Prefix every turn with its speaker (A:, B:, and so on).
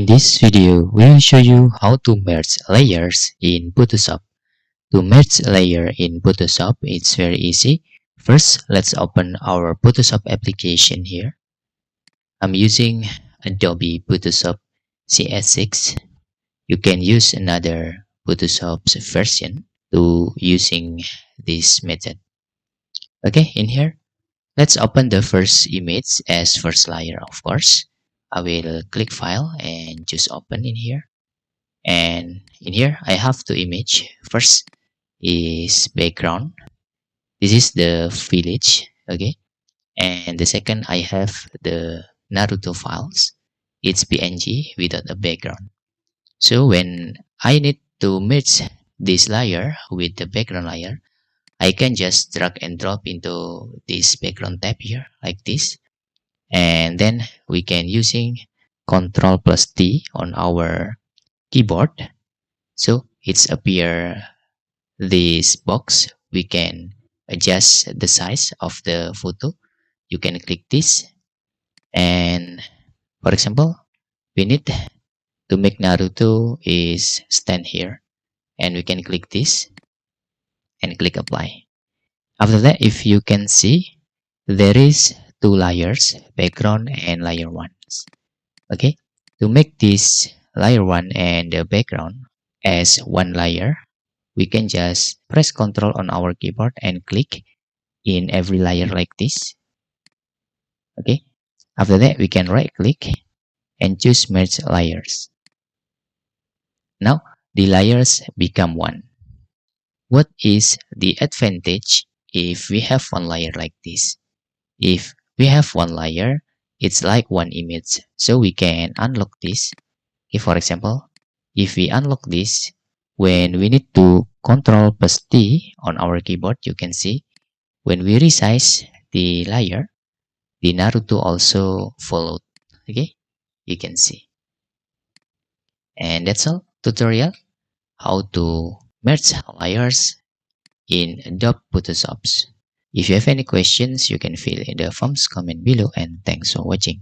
A: In this video, we will show you how to merge layers in Photoshop. To merge layer in Photoshop, it's very easy. First, let's open our Photoshop application here. I'm using Adobe Photoshop CS6. You can use another Photoshop's version to using this method. Okay, in here, let's open the first image as first layer, of course. I will click File and just open in here. And in here, I have two images. First is background. This is the village, okay. And the second, I have the Naruto files. It's PNG without a background. So when I need to merge this layer with the background layer, I can just drag and drop into this background tab here like this. And then we can using Ctrl plus T on our keyboard. So it's appear this box. We can adjust the size of the photo. You can click this. And for example, we need to make Naruto is stand here. And we can click this and click apply. After that, if you can see, there is two layers, background and layer 1. Okay, to make this layer 1 and the background as one layer, we can just press Ctrl on our keyboard and click in every layer like this. Okay, after that, we can right click and choose merge layers. Now the layers become one. What is the advantage if we have one layer like this? If we have one layer, it's like one image, so we can unlock this. Okay, for example, if we unlock this, when we need to Ctrl plus T on our keyboard, you can see when we resize the layer, the Naruto also followed. Okay, you can see. And that's all tutorial how to merge layers in Adobe Photoshop. If you have any questions, you can fill in the forms comment below, and thanks for watching.